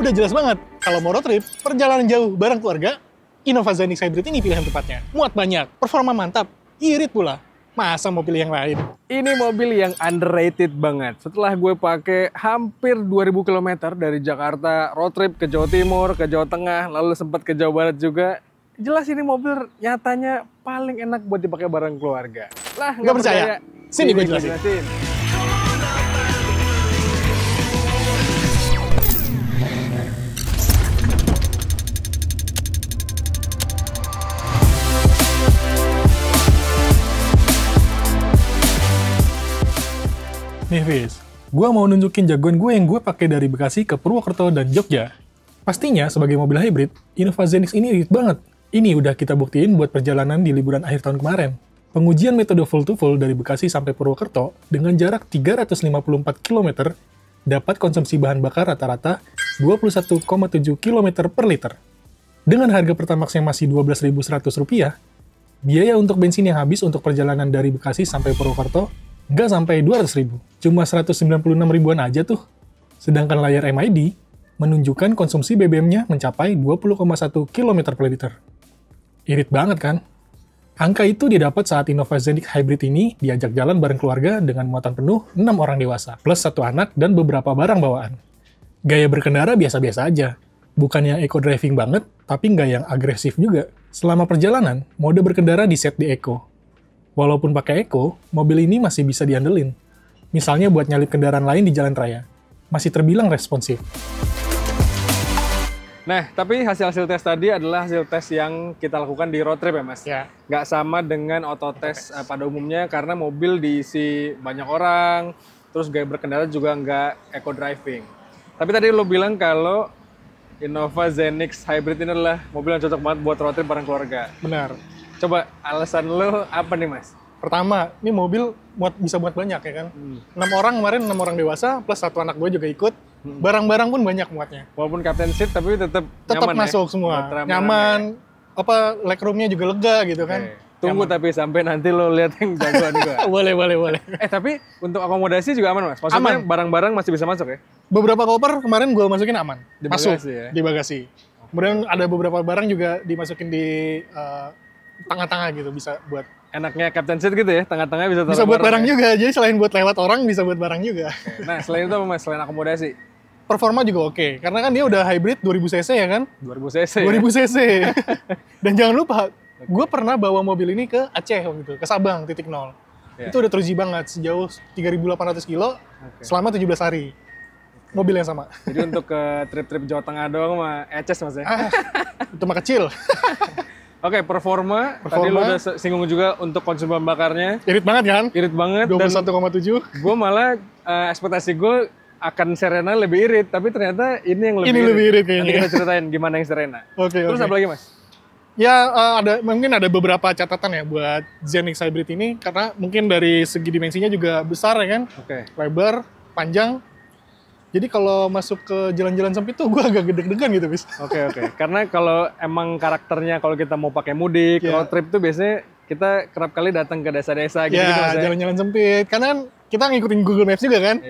Udah jelas banget, kalau mau road trip, perjalanan jauh bareng keluarga, Innova Zenix Hybrid ini pilihan tepatnya. Muat banyak, performa mantap, irit pula. Masa mau pilih yang lain? Ini mobil yang underrated banget. Setelah gue pakai hampir 2000 km dari Jakarta, road trip ke Jawa Timur, ke Jawa Tengah, lalu sempat ke Jawa Barat juga. Jelas ini mobil nyatanya paling enak buat dipakai bareng keluarga. Lah, nggak percaya? Sini gue jelasin. Nih Fis, gue mau nunjukin jagoan gue yang gue pakai dari Bekasi ke Purwokerto dan Jogja. Pastinya sebagai mobil hybrid, Innova Zenix ini irit banget. Ini udah kita buktiin buat perjalanan di liburan akhir tahun kemarin. Pengujian metode full to full dari Bekasi sampai Purwokerto dengan jarak 354 km dapat konsumsi bahan bakar rata-rata 21,7 km per liter. Dengan harga Pertamax yang masih Rp12.100, biaya untuk bensin yang habis untuk perjalanan dari Bekasi sampai Purwokerto nggak sampai 200.000, cuma 196 ribuan aja tuh. Sedangkan layar MID menunjukkan konsumsi BBM-nya mencapai 20,1 km per liter. Irit banget kan? Angka itu didapat saat Innova Zenix Hybrid ini diajak jalan bareng keluarga dengan muatan penuh 6 orang dewasa, plus 1 anak dan beberapa barang bawaan. Gaya berkendara biasa-biasa aja. Bukan yang eco driving banget, tapi nggak yang agresif juga. Selama perjalanan, mode berkendara di set di eco. Walaupun pakai eco, mobil ini masih bisa diandelin. Misalnya buat nyalip kendaraan lain di jalan raya. Masih terbilang responsif. Nah, tapi hasil-hasil tes tadi adalah hasil tes yang kita lakukan di road trip ya, Mas? Ya. Nggak sama dengan autotes pada umumnya karena mobil diisi banyak orang, terus gaya berkendara juga nggak eco driving. Tapi tadi lo bilang kalau Innova Zenix Hybrid ini adalah mobil yang cocok banget buat road trip bareng keluarga. Benar. Coba alasan lo apa nih, Mas? Pertama, ini mobil bisa muat banyak ya kan. 6 orang kemarin, 6 orang dewasa, plus 1 anak gue juga ikut. Barang-barang pun banyak muatnya. Walaupun captain seat, tapi tetap nyaman masuk ya? semua. Nyaman, legroomnya juga lega gitu kan. Tunggu nyaman. Tapi sampai nanti lo lihat yang jagoan gue. boleh. Tapi untuk akomodasi juga aman, Mas? Maksudnya barang-barang masih bisa masuk ya? Beberapa koper kemarin gue masukin aman. Di bagasi ya? Di bagasi. Kemudian ada beberapa barang juga dimasukin di tengah-tengah gitu, bisa buat enaknya captain seat gitu ya, tengah-tengah bisa buat barang ya? Juga, jadi selain buat lewat orang bisa buat barang juga. Nah selain itu apa Mas, selain akomodasi? Performa juga oke, karena kan dia udah hybrid 2000 cc ya kan? 2000 cc 2000 cc. Dan jangan lupa, gue pernah bawa mobil ini ke Aceh waktu itu, ke Sabang, titik nol. Itu udah teruji banget, sejauh 3.800 kilo selama 17 hari. Mobil yang sama. Jadi untuk ke trip-trip Jawa Tengah doang mah eces Mas ya? Itu mah kecil. Oke, performa. Tadi lo udah singgung juga untuk konsumsi bahan bakarnya. Irit banget kan? Irit banget. 21,7. Gue malah ekspektasi gue akan Serena lebih irit, tapi ternyata ini yang lebih lebih irit kayaknya. Nanti kita ceritain gimana yang Serena. Terus apa lagi Mas? Ya mungkin ada beberapa catatan ya buat Zenix Hybrid ini, karena mungkin dari segi dimensinya juga besar ya kan? Lebar, panjang. Jadi kalau masuk ke jalan-jalan sempit tuh gue agak gede-gedegan gitu, bis. Oke. Karena kalau emang karakternya kalau kita mau pakai mudik, road trip tuh biasanya kita kerap kali datang ke desa-desa gitu. Ya, jalan-jalan sempit. Karena kan kita ngikutin Google Maps juga kan.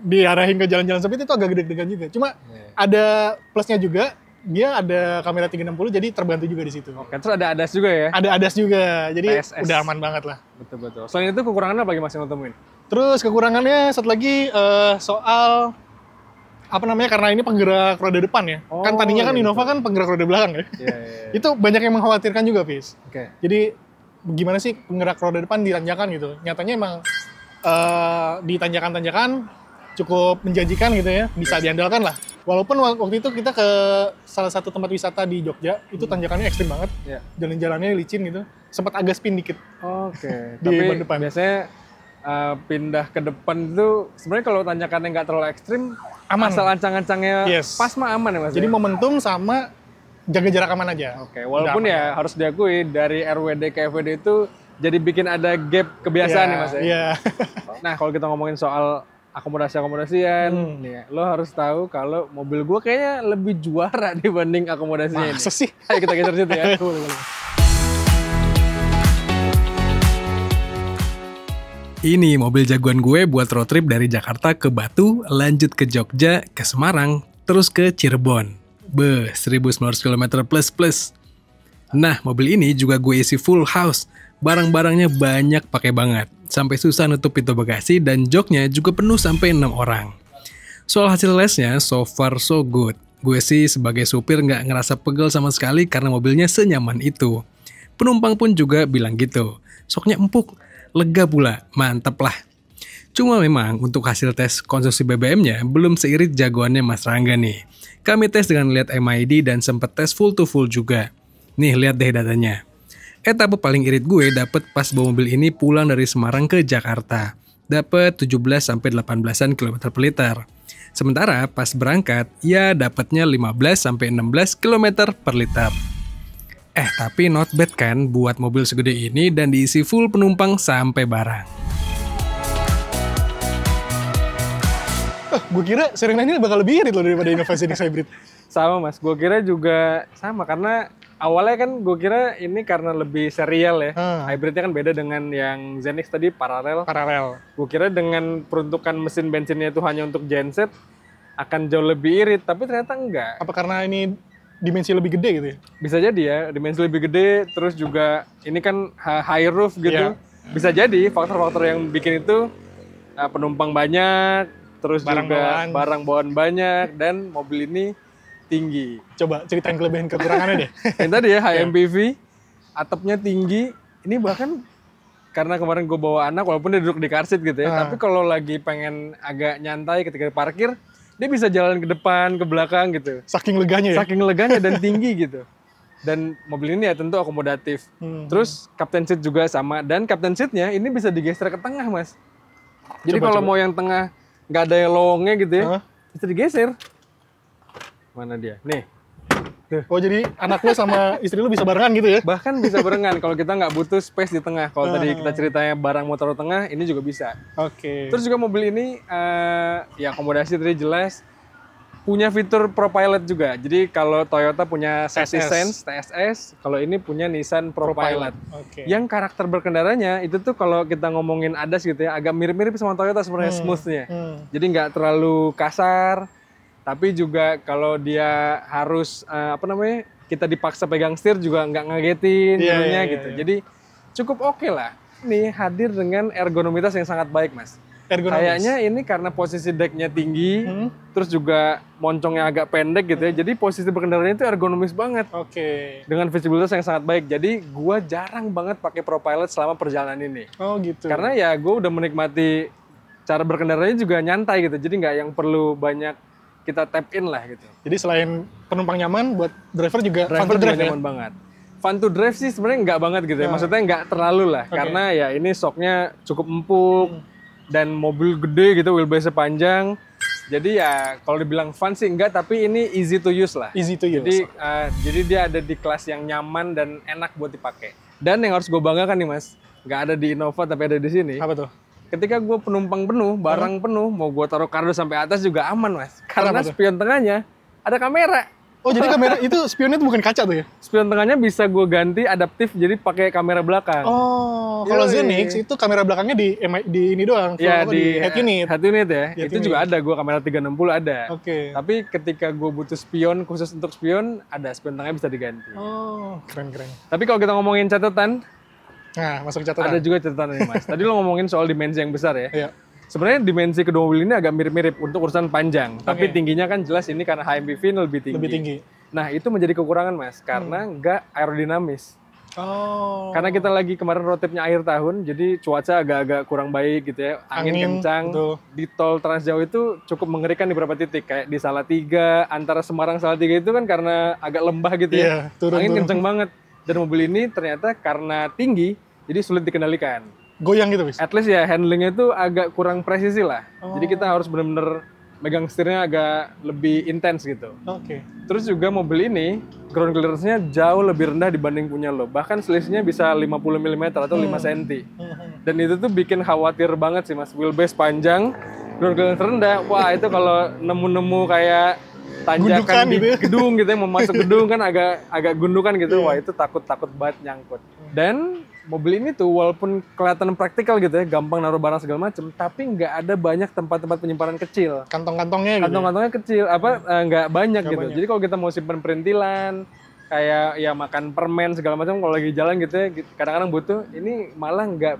Diarahin ke jalan-jalan sempit itu agak gede-gedegan juga. Cuma ada plusnya juga, dia ada kamera 360 jadi terbantu juga di situ. Oke, terus ada ADAS juga ya? Ada ADAS juga. Jadi PSS. udah aman banget lah. Betul. Selain itu kekurangannya apa lagi Mas yang lo temuin? Terus kekurangannya satu lagi soal karena ini penggerak roda depan ya. Kan tadinya kan Innova kan penggerak roda belakang ya. Itu banyak yang mengkhawatirkan juga, Fis. Jadi gimana sih penggerak roda depan ditanjakan gitu. Nyatanya emang di tanjakan-tanjakan cukup menjanjikan gitu ya, bisa diandalkan lah. Walaupun waktu itu kita ke salah satu tempat wisata di Jogja, itu tanjakannya ekstrim banget. Jalan-jalannya licin gitu. Sempat agak spin dikit. Di ban depan. Biasanya pindah ke depan itu sebenarnya kalau tanjakannya nggak terlalu ekstrim, aman. Asal ancang-ancangnya pas mah aman ya Mas. Jadi momentum sama jaga jarak aman aja. Walaupun ya harus diakui dari RWD ke FWD itu jadi bikin ada gap kebiasaan nih Mas ya. Nah kalau kita ngomongin soal akomodasi-akomodasian, lo harus tahu kalau mobil gue kayaknya lebih juara dibanding akomodasinya ini. Masa sih? Ayo kita geser situ ya. Ini mobil jagoan gue buat road trip dari Jakarta ke Batu, lanjut ke Jogja, ke Semarang, terus ke Cirebon. 1.900 km plus. Nah, mobil ini juga gue isi full house. Barang-barangnya banyak pakai banget. Sampai susah nutup pintu bagasi dan joknya juga penuh sampai 6 orang. Soal hasil lesnya, so far so good. Gue sih sebagai supir nggak ngerasa pegel sama sekali karena mobilnya senyaman itu. Penumpang pun juga bilang gitu. Soknya empuk, lega pula, mantep lah. Cuma memang untuk hasil tes konsumsi BBM-nya belum seirit jagoannya Mas Rangga nih. Kami tes dengan lihat MID dan sempet tes full to full juga. Nih lihat deh datanya. Etape paling irit gue dapet pas bawa mobil ini pulang dari Semarang ke Jakarta. Dapet 17-18an km per liter. Sementara pas berangkat, ya dapetnya 15-16 km per liter. Tapi not bad kan buat mobil segede ini dan diisi full penumpang sampai barang. Gue kira Serena ini bakal lebih irit loh daripada Innova Zenix Hybrid. Sama mas, gue kira juga sama karena awalnya kan gue kira ini karena lebih serial ya. Hybridnya kan beda dengan yang Zenix tadi paralel. Gue kira dengan peruntukan mesin bensinnya itu hanya untuk genset akan jauh lebih irit, tapi ternyata enggak. Apa karena ini dimensi lebih gede gitu ya? Bisa jadi ya, dimensi lebih gede, terus juga ini kan high roof gitu. Bisa jadi faktor-faktor yang bikin itu penumpang banyak, terus juga barang bawaan banyak, dan mobil ini tinggi. Coba ceritain kelebihan kekurangannya deh. Yang tadi ya, high MPV, atapnya tinggi, ini bahkan karena kemarin gue bawa anak, walaupun dia duduk di car seat gitu ya, tapi kalau lagi pengen agak nyantai ketika parkir, dia bisa jalan ke depan, ke belakang gitu. Saking leganya ya? Saking leganya dan tinggi gitu. Dan mobil ini ya tentu akomodatif. Terus captain seat juga sama, dan captain seatnya ini bisa digeser ke tengah mas. Jadi kalau mau yang tengah nggak ada yang lowongnya gitu ya, bisa digeser. Mana dia? Nih. Tuh. Oh jadi anak lo sama istri lo bisa barengan gitu ya? Bahkan bisa barengan kalau kita nggak butuh space di tengah. Kalau tadi kita ceritanya barang motor tengah, ini juga bisa. Oke. Terus juga mobil ini ya akomodasi tadi jelas. Punya fitur ProPilot juga. Jadi kalau Toyota punya Safety Sense, TSS, kalau ini punya Nissan ProPilot. Yang karakter berkendaranya itu tuh kalau kita ngomongin ADAS gitu ya, agak mirip-mirip sama Toyota sebenarnya smoothnya. Jadi nggak terlalu kasar, tapi juga kalau dia harus kita dipaksa pegang setir juga nggak ngagetin gitu. Jadi cukup oke lah. Ini hadir dengan ergonomitas yang sangat baik mas. Kayaknya ini karena posisi decknya tinggi, terus juga moncongnya agak pendek gitu ya. Jadi posisi berkendaranya itu ergonomis banget. Dengan visibilitas yang sangat baik. Jadi gue jarang banget pakai ProPilot selama perjalanan ini. Oh gitu. Karena ya gue udah menikmati cara berkendaranya juga nyantai gitu. Jadi nggak yang perlu banyak kita tap in lah gitu. Jadi selain penumpang nyaman, buat driver juga fun to drive ya? Nyaman banget. Fun to drive sih sebenarnya nggak banget gitu ya. Maksudnya nggak terlalu lah. Karena ya ini shocknya cukup empuk. Dan mobil gede gitu, wheelbase panjang. Jadi ya kalau dibilang fun sih enggak, tapi ini easy to use lah. Easy to use. Jadi dia ada di kelas yang nyaman dan enak buat dipakai. Dan yang harus gue banggakan nih mas, nggak ada di Innova tapi ada di sini. Apa tuh? Ketika gue penumpang penuh, barang penuh, mau gue taruh kardus sampai atas juga aman mas. Karena spion tengahnya ada kamera. Oh jadi kamera itu spionnya itu bukan kaca tuh ya? Spion tengahnya bisa gue ganti adaptif jadi pakai kamera belakang. Oh, kalau Zenix itu kamera belakangnya di ini doang. Ya di head unit. Head unit ya. Itu juga ada, gue kamera 360 ada. Tapi ketika gue butuh spion khusus untuk spion, ada spion tengahnya bisa diganti. Oh, keren. Tapi kalau kita ngomongin catatan, nah masuk catatan. Ada juga catatan nih mas. Tadi lo ngomongin soal dimensi yang besar ya. Iya. Sebenarnya dimensi kedua mobil ini agak mirip-mirip untuk urusan panjang. Tapi tingginya kan jelas ini karena HMPV ini lebih tinggi. Nah itu menjadi kekurangan mas, karena nggak aerodinamis. Oh. Karena kita lagi kemarin road tripnya akhir tahun, jadi cuaca agak-agak kurang baik gitu ya. Angin kencang. Betul. Di tol Trans Jawa itu cukup mengerikan di beberapa titik. Kayak di Salatiga, antara Semarang Salatiga itu kan karena agak lembah gitu ya. Angin kencang banget. Dan mobil ini ternyata karena tinggi, jadi sulit dikendalikan. Goyang gitu bis? At least ya handlingnya itu agak kurang presisi lah. Jadi kita harus benar-benar megang setirnya agak lebih intens gitu. Terus juga mobil ini ground clearance-nya jauh lebih rendah dibanding punya lo. Bahkan selisihnya bisa 50 mm atau 5 cm. Dan itu tuh bikin khawatir banget sih mas. Wheelbase panjang, ground clearance rendah. Wah itu kalau nemu-nemu kayak tanjakan di gedung gitu ya, mau masuk gedung kan agak gundukan gitu. Wah itu takut banget nyangkut. Dan mobil ini tuh walaupun kelihatan praktikal gitu ya, gampang naruh barang segala macem, tapi nggak ada banyak tempat-tempat penyimpanan kecil. Kantong-kantongnya gitu. Kantong-kantongnya kecil, nggak banyak Nggak gitu. banyak. Jadi kalau kita mau simpan perintilan, kayak ya makan permen segala macam, kalau lagi jalan gitu ya, kadang-kadang butuh. Ini malah nggak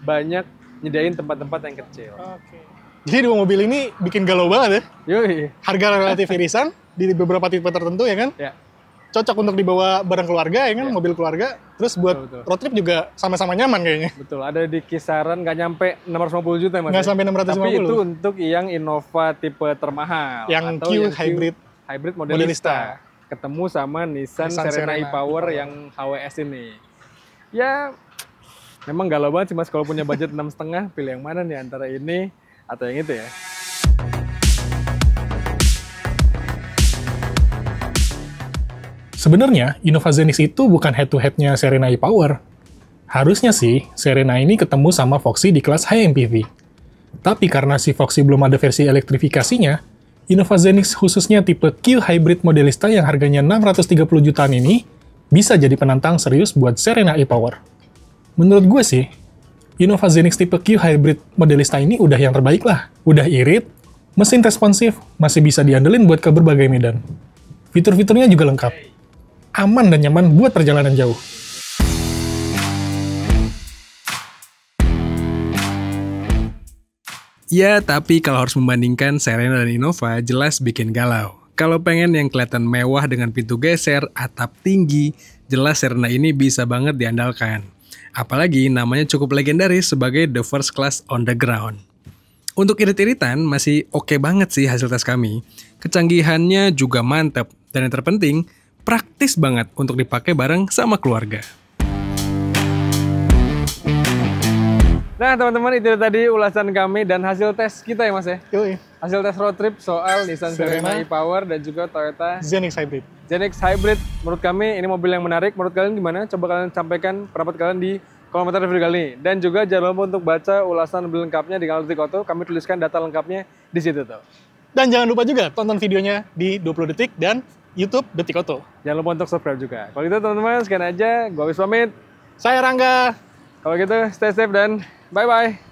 banyak nyediain tempat-tempat yang kecil. Oke. Jadi dua mobil ini bikin galau banget ya. Yoi. Harga relatif irisan di beberapa tipe tertentu ya kan. Ya. Cocok untuk dibawa bareng keluarga ya kan, mobil keluarga. Terus buat Betul. road trip juga sama-sama nyaman kayaknya. Betul, ada di kisaran nggak nyampe 650 juta Mas. Nggak sampai 650. Tapi itu untuk yang Innova tipe termahal. Yang atau Q yang Hybrid Modelista. Modelista. Ketemu sama Nissan Serena Serena e-Power yang HWS ini. Ya, memang galau banget sih Mas kalau punya budget 6,5, pilih yang mana nih antara ini atau yang itu ya. Sebenarnya, Innova Zenix itu bukan head-to-head-nya Serena e-Power. Harusnya sih, Serena ini ketemu sama Foxy di kelas high MPV. Tapi karena si Foxy belum ada versi elektrifikasinya, Innova Zenix khususnya tipe Q Hybrid Modelista yang harganya 630 jutaan ini bisa jadi penantang serius buat Serena e-Power. Menurut gue sih, Innova Zenix tipe Q Hybrid Modelista ini udah yang terbaik lah. Udah irit, mesin responsif, masih bisa diandelin buat ke berbagai medan. Fitur-fiturnya juga lengkap. Aman dan nyaman buat perjalanan jauh. Ya, tapi kalau harus membandingkan Serena dan Innova, jelas bikin galau. Kalau pengen yang kelihatan mewah dengan pintu geser, atap tinggi, jelas Serena ini bisa banget diandalkan. Apalagi namanya cukup legendaris sebagai the first class on the ground. Untuk irit-iritan, masih oke banget sih hasil tes kami. Kecanggihannya juga mantep, dan yang terpenting, praktis banget untuk dipakai bareng sama keluarga. Nah teman-teman, itu tadi ulasan kami dan hasil tes kita ya Mas ya. Yoi. Hasil tes road trip soal Nissan Serena Serena e-Power dan juga Toyota Zenix Hybrid. Zenix Hybrid. Menurut kami ini mobil yang menarik. Menurut kalian gimana? Coba kalian sampaikan pendapat kalian di komentar video kali ini. Dan juga jangan lupa untuk baca ulasan lebih lengkapnya di kanal Detik Auto. Kami tuliskan data lengkapnya di situ tuh. Dan jangan lupa juga tonton videonya di 20 detik dan YouTube Detik Auto. Jangan lupa untuk subscribe juga. Kalau gitu teman-teman, sekian aja. Gua Wis pamit. Saya Rangga. Kalau gitu, stay safe dan bye-bye.